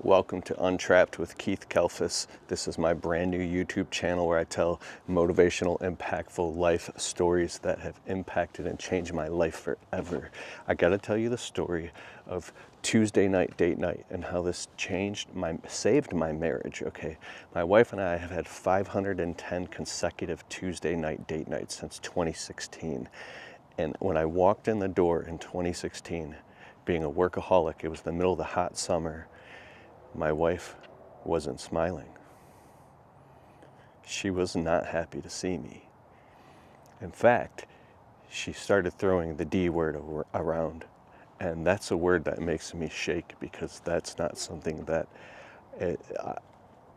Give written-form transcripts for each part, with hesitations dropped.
Welcome to Untrapped with Keith Kelfis. This is my brand new YouTube channel where I tell motivational, impactful life stories that have impacted and changed my life forever. I gotta tell you the story of Tuesday night date night and how this saved my marriage, okay? My wife and I have had 510 consecutive Tuesday night date nights since 2016. And when I walked in the door in 2016, being a workaholic, it was the middle of the hot summer. My wife wasn't smiling. She was not happy to see me. In fact, she started throwing the D word around. And that's a word that makes me shake because that's not something that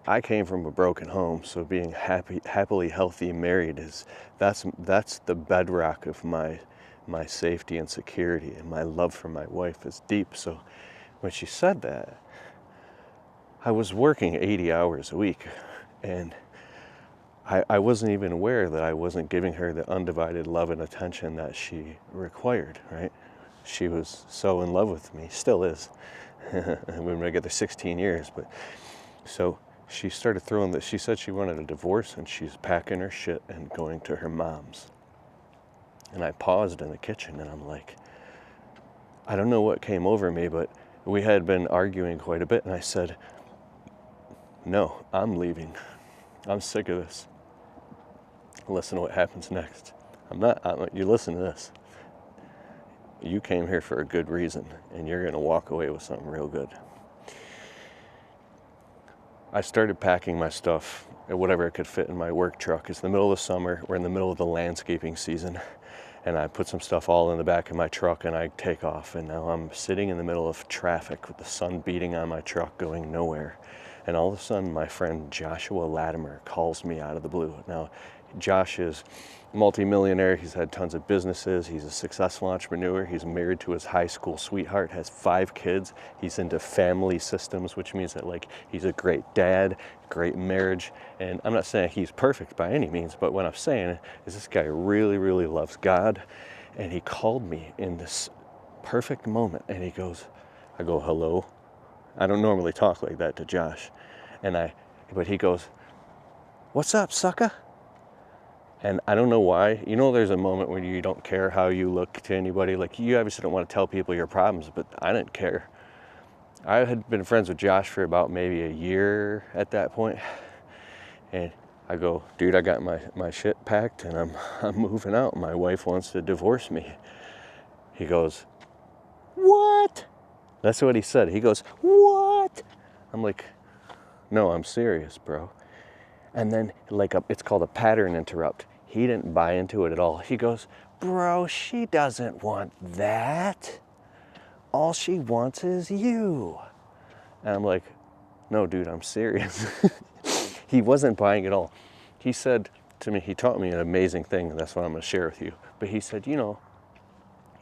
I came from a broken home. So being happily healthy married that's the bedrock of my safety and security, and my love for my wife is deep. So when she said that, I was working 80 hours a week, and I wasn't even aware that I wasn't giving her the undivided love and attention that she required, right? She was so in love with me, still is. We've been together 16 years, but so she started she said she wanted a divorce, and she's packing her shit and going to her mom's. And I paused in the kitchen, and I'm like, I don't know what came over me, but we had been arguing quite a bit, and I said, no, I'm leaving. I'm sick of this. Listen to what happens next. You listen to this. You came here for a good reason, and you're gonna walk away with something real good. I started packing my stuff, whatever I could fit in my work truck. It's the middle of the summer. We're in the middle of the landscaping season. And I put some stuff all in the back of my truck, and I take off. And now I'm sitting in the middle of traffic with the sun beating on my truck going nowhere. And all of a sudden, my friend Joshua Latimer calls me out of the blue. Now, Josh is a multimillionaire. He's had tons of businesses. He's a successful entrepreneur. He's married to his high school sweetheart, has 5 kids. He's into family systems, which means that he's a great dad, great marriage. And I'm not saying he's perfect by any means, but what I'm saying is this guy really, really loves God. And he called me in this perfect moment, and I go, hello. I don't normally talk like that to Josh. But he goes, what's up, sucker? And I don't know why. There's a moment when you don't care how you look to anybody. You obviously don't want to tell people your problems, but I didn't care. I had been friends with Josh for about maybe a year at that point. And I go, dude, I got my shit packed, and I'm moving out. My wife wants to divorce me. He goes, what? That's what he said. He goes, what? I'm like, no, I'm serious, bro. And then it's called a pattern interrupt. He didn't buy into it at all. He goes, bro, she doesn't want that. All she wants is you. And I'm like, no, dude, I'm serious. He wasn't buying it all. He said to me, he taught me an amazing thing, and that's what I'm going to share with you. But he said,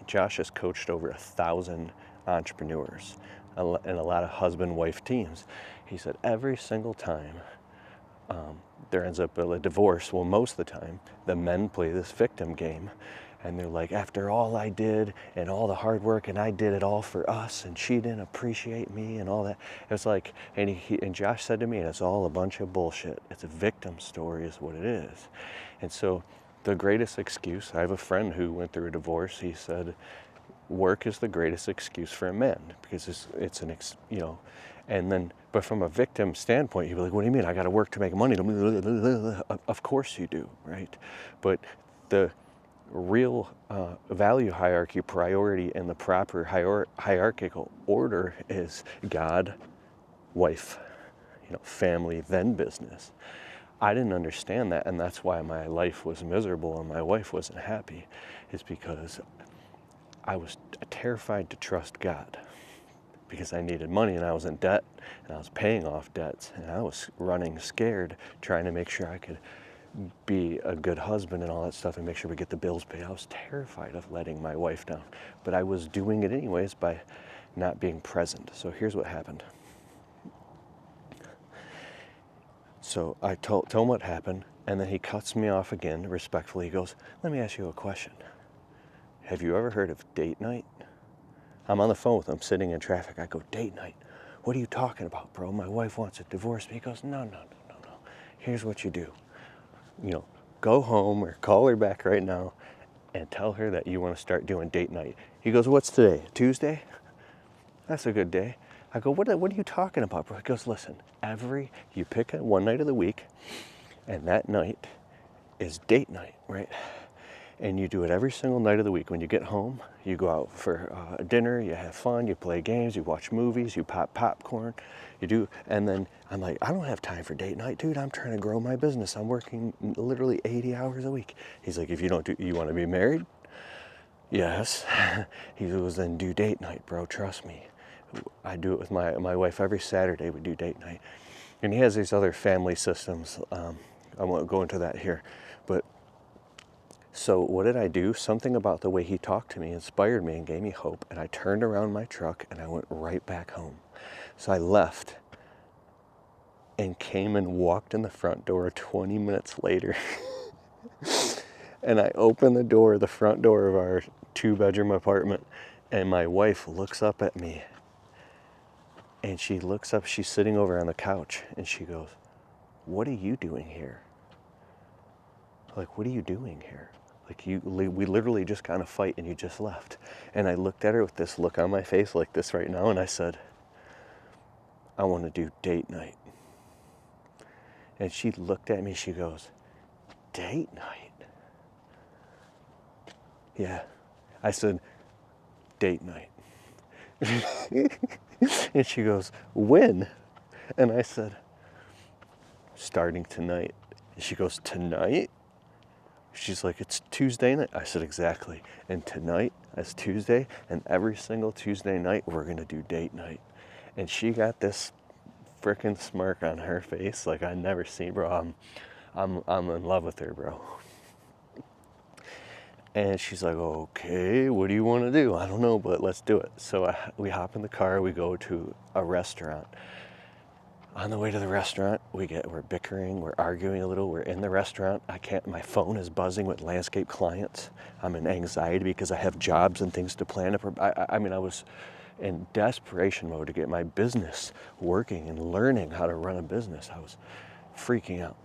Josh has coached over 1,000 entrepreneurs and a lot of husband-wife teams. He said every single time there ends up a divorce, well, most of the time, the men play this victim game. And they're like, after all I did and all the hard work, and I did it all for us, and she didn't appreciate me and all that. It's like, and Josh said to me, it's all a bunch of bullshit. It's a victim story is what it is. And so the greatest excuse, I have a friend who went through a divorce. He said, work is the greatest excuse for a man because but from a victim standpoint, you'd be like, what do you mean? I got to work to make money. Of course you do, right? But the real value hierarchy, priority, and the proper hierarchical order is God, wife, family, then business. I didn't understand that, and that's why my life was miserable and my wife wasn't happy, is because I was terrified to trust God because I needed money, and I was in debt, and I was paying off debts, and I was running scared, trying to make sure I could be a good husband and all that stuff and make sure we get the bills paid. I was terrified of letting my wife down, but I was doing it anyways by not being present. So here's what happened. So I told him what happened, and then he cuts me off again respectfully. He goes, let me ask you a question. Have you ever heard of date night? I'm on the phone with him, sitting in traffic. I go, date night? What are you talking about, bro? My wife wants to divorce me. He goes, no. Here's what you do. Go home or call her back right now and tell her that you want to start doing date night. He goes, what's today? Tuesday? That's a good day. I go, what are you talking about, bro? He goes, listen, you pick one night of the week, and that night is date night, right? And you do it every single night of the week. When you get home, you go out for dinner, you have fun, you play games, you watch movies, you pop popcorn, and then I'm like, I don't have time for date night, dude. I'm trying to grow my business. I'm working literally 80 hours a week. He's like, you want to be married? Yes. He goes, then do date night, bro. Trust me. I do it with my wife every Saturday. We do date night. And he has these other family systems. I won't go into that here. But so what did I do? Something about the way he talked to me inspired me and gave me hope. And I turned around my truck and I went right back home. So I left and came and walked in the front door 20 minutes later. And I opened the front door of our 2-bedroom apartment, and my wife looks up at me. And she looks up, she's sitting over on the couch, and she goes, what are you doing here? Like, what are you doing here? Like, we literally just kind of fight and you just left. And I looked at her with this look on my face like this right now, and I said, I want to do date night. And she looked at me, she goes, date night? Yeah. I said, date night. And she goes, when? And I said, starting tonight. And she goes, tonight? She's like, it's Tuesday night. I said, exactly. And tonight is Tuesday, and every single Tuesday night we're gonna do date night. And she got this freaking smirk on her face like I never seen, bro. I'm in love with her, bro. And she's like, okay, what do you want to do? I don't know, but let's do it. So we hop in the car, we go to a restaurant. On the way to the restaurant, we're bickering, we're arguing a little, we're in the restaurant. My phone is buzzing with landscape clients. I'm in anxiety because I have jobs and things to plan. I was in desperation mode to get my business working and learning how to run a business. I was freaking out.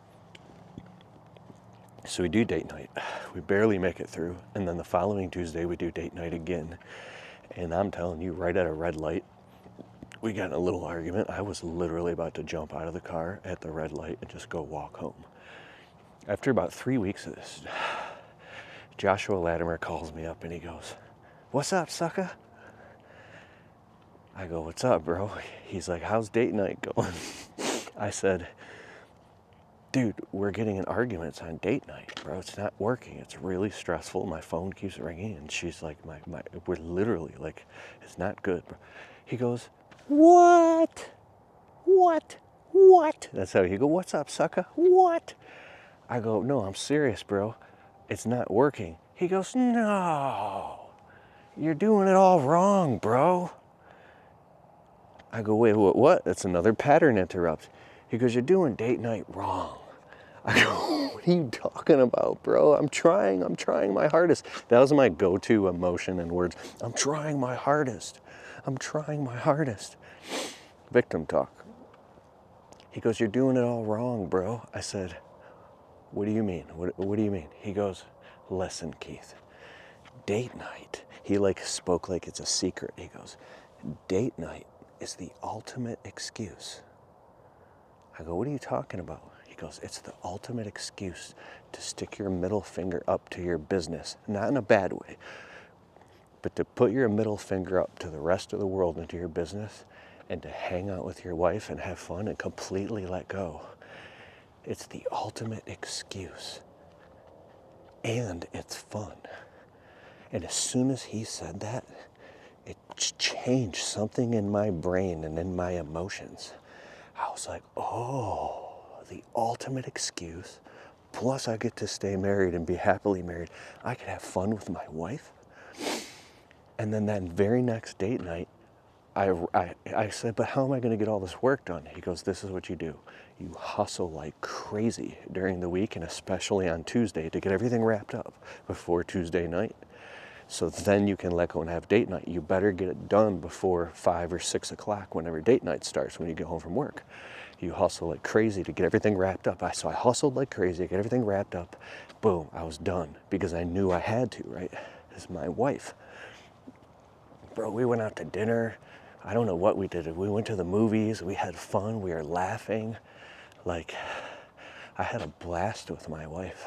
So we do date night. We barely make it through. And then the following Tuesday, we do date night again. And I'm telling you, right at a red light, we got in a little argument. I was literally about to jump out of the car at the red light and just go walk home. After about 3 weeks of this, Joshua Latimer calls me up and he goes, what's up, sucker? I go, what's up, bro? He's like, how's date night going? I said, dude, we're getting in arguments on date night, bro. It's not working. It's really stressful. My phone keeps ringing, and she's like, we're literally like, it's not good, bro. He goes, what? That's how he go, what's up, sucker? What? I go, no, I'm serious, bro. It's not working. He goes, no, you're doing it all wrong, bro. I go, wait, what? That's another pattern interrupt. He goes, you're doing date night wrong. I go, what are you talking about, bro? I'm trying my hardest. That was my go-to emotion and words. I'm trying my hardest. Victim talk. He goes, you're doing it all wrong, bro. I said, what do you mean? What do you mean? He goes, listen, Keith, date night. He spoke like it's a secret. He goes, date night is the ultimate excuse. I go, what are you talking about? He goes, it's the ultimate excuse to stick your middle finger up to your business, not in a bad way, but to put your middle finger up to the rest of the world and to your business and to hang out with your wife and have fun and completely let go. It's the ultimate excuse. And it's fun. And as soon as he said that, it changed something in my brain and in my emotions. I was like, oh, the ultimate excuse. Plus I get to stay married and be happily married. I could have fun with my wife. And then that very next date night, I said, but how am I going to get all this work done? He goes, this is what you do. You hustle like crazy during the week and especially on Tuesday to get everything wrapped up before Tuesday night. So then you can let go and have date night. You better get it done before 5 or 6 o'clock whenever date night starts when you get home from work. You hustle like crazy to get everything wrapped up. So I hustled like crazy to get everything wrapped up. Boom, I was done because I knew I had to, right? It's my wife. Bro, we went out to dinner. I don't know what we did. We went to the movies. We had fun. We were laughing. Like, I had a blast with my wife.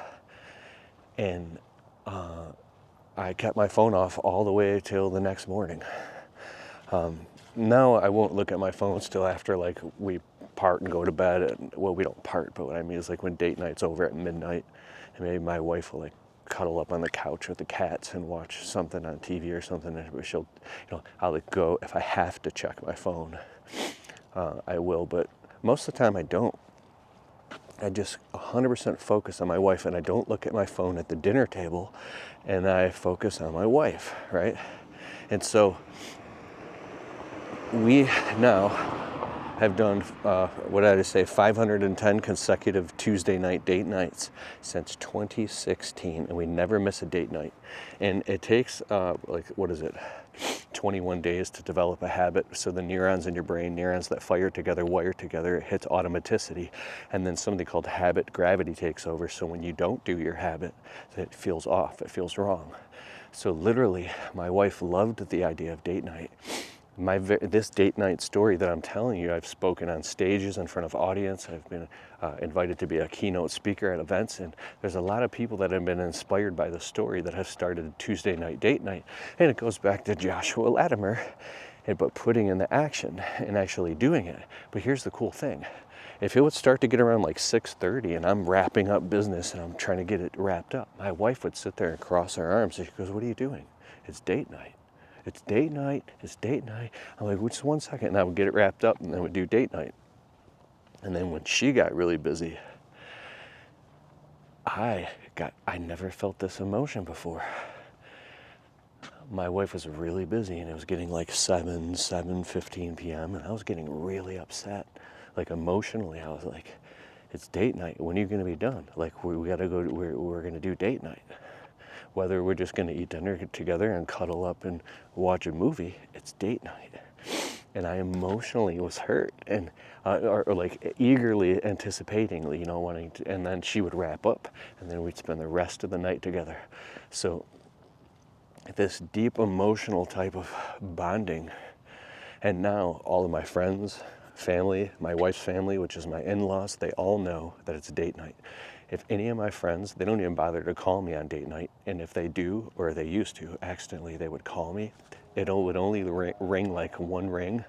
And I kept my phone off all the way till the next morning. Now I won't look at my phone till after like we part and go to bed. And, well, we don't part, but what I mean is like when date night's over at midnight, and maybe my wife will like cuddle up on the couch with the cats and watch something on TV or something, and she'll, I'll like go, if I have to check my phone, I will, but most of the time I don't. I just 100% focus on my wife, and I don't look at my phone at the dinner table, and I focus on my wife, right? And so we now have done, what did I say, 510 consecutive Tuesday night date nights since 2016, and we never miss a date night. And it takes, 21 days to develop a habit. So the neurons in your brain, neurons that fire together, wire together, it hits automaticity. And then something called habit gravity takes over. So when you don't do your habit, it feels off, it feels wrong. So literally, my wife loved the idea of date night. This date night story that I'm telling you, I've spoken on stages in front of audience. I've been invited to be a keynote speaker at events, and there's a lot of people that have been inspired by the story that have started Tuesday night date night. And it goes back to Joshua Latimer, but putting in the action and actually doing it. But here's the cool thing. If it would start to get around like 6:30 and I'm wrapping up business and I'm trying to get it wrapped up, my wife would sit there and cross her arms and she goes, "What are you doing?" "It's date night. It's date night, it's date night." I'm like, "Just 1 second." And I would get it wrapped up and then we'd do date night. And then when she got really busy, I never felt this emotion before. My wife was really busy and it was getting like 7:15 p.m. and I was getting really upset. Like emotionally, I was like, "It's date night. When are you gonna be done? Like we gotta go, we're gonna do date night. Whether we're just gonna eat dinner together and cuddle up and watch a movie, it's date night." And I emotionally was hurt and or like eagerly anticipating, wanting to, and then she would wrap up and then we'd spend the rest of the night together. So this deep emotional type of bonding. And now all of my friends, family, my wife's family, which is my in-laws, they all know that it's date night. If any of my friends, they don't even bother to call me on date night. And if they do, or they used to, accidentally, they would call me. It would only ring like one ring,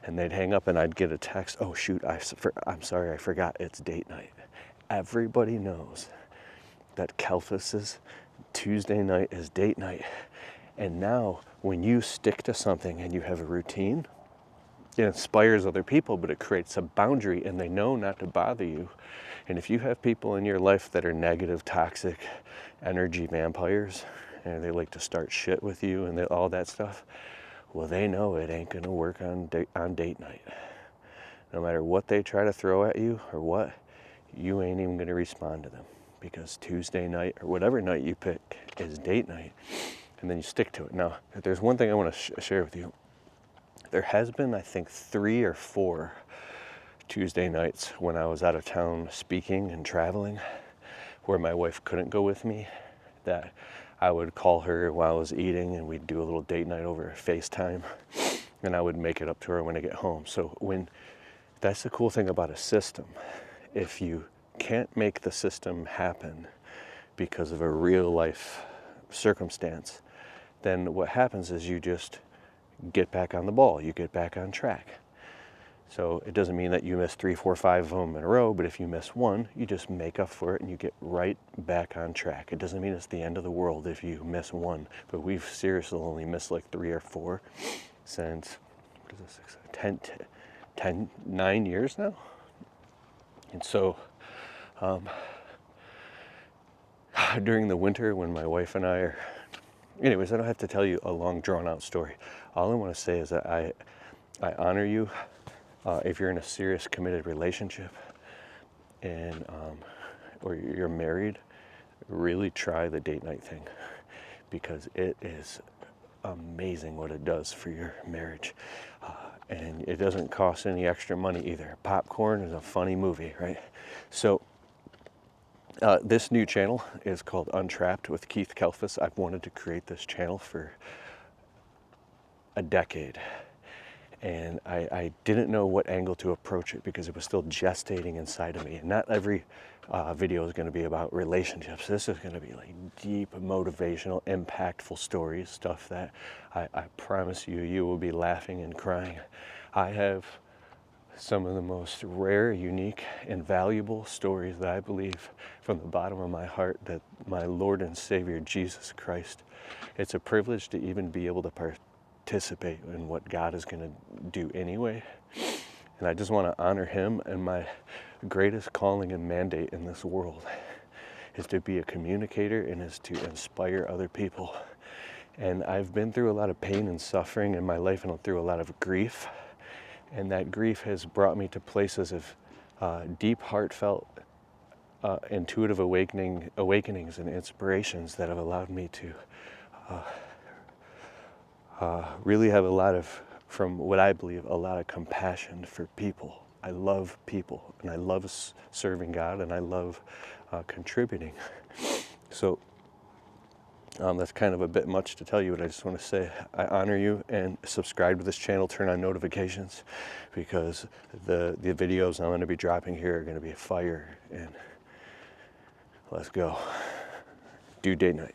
and they'd hang up and I'd get a text, "Oh shoot, I'm sorry, I forgot, it's date night." Everybody knows that Kelphus's Tuesday night is date night. And now when you stick to something and you have a routine, it inspires other people, but it creates a boundary and they know not to bother you. And if you have people in your life that are negative, toxic, energy vampires, and they like to start shit with you and all that stuff, well, they know it ain't gonna work on date night. No matter what they try to throw at you or what, you ain't even gonna respond to them, because Tuesday night or whatever night you pick is date night, and then you stick to it. Now, if there's one thing I want to share with you. There has been, I think, 3 or 4 Tuesday nights when I was out of town speaking and traveling where my wife couldn't go with me, that I would call her while I was eating and we'd do a little date night over FaceTime, and I would make it up to her when I get home. So that's the cool thing about a system. If you can't make the system happen because of a real life circumstance, then what happens is you just get back on the ball, you get back on track. So it doesn't mean that you miss 3, 4, 5 of them in a row, but if you miss one, you just make up for it and you get right back on track. It doesn't mean it's the end of the world if you miss one, but we've seriously only missed like 3 or 4 since, 9 years now. And so during the winter when my wife and I are, anyways, I don't have to tell you a long drawn out story. All I want to say is that I honor you if you're in a serious committed relationship and or you're married. Really try the date night thing, because it is amazing what it does for your marriage. And it doesn't cost any extra money either. Popcorn is a funny movie, right? So this new channel is called Untrapped with Keith Kalfas. I've wanted to create this channel for a decade, and I didn't know what angle to approach it because it was still gestating inside of me. And not every video is going to be about relationships. This is going to be like deep, motivational, impactful stories, stuff that I promise you will be laughing and crying. I have some of the most rare, unique, and valuable stories that I believe from the bottom of my heart that my Lord and Savior Jesus Christ, it's a privilege to even be able to participate in what God is going to do anyway. And I just want to honor him, and my greatest calling and mandate in this world is to be a communicator and is to inspire other people. And I've been through a lot of pain and suffering in my life, and through a lot of grief. And that grief has brought me to places of deep, heartfelt, intuitive awakenings and inspirations that have allowed me to really have a lot of, from what I believe, a lot of compassion for people. I love people, and I love serving God, and I love contributing. So that's kind of a bit much to tell you, but I just want to say I honor you, and subscribe to this channel, turn on notifications, because the videos I'm going to be dropping here are going to be fire. And let's go. Do date night.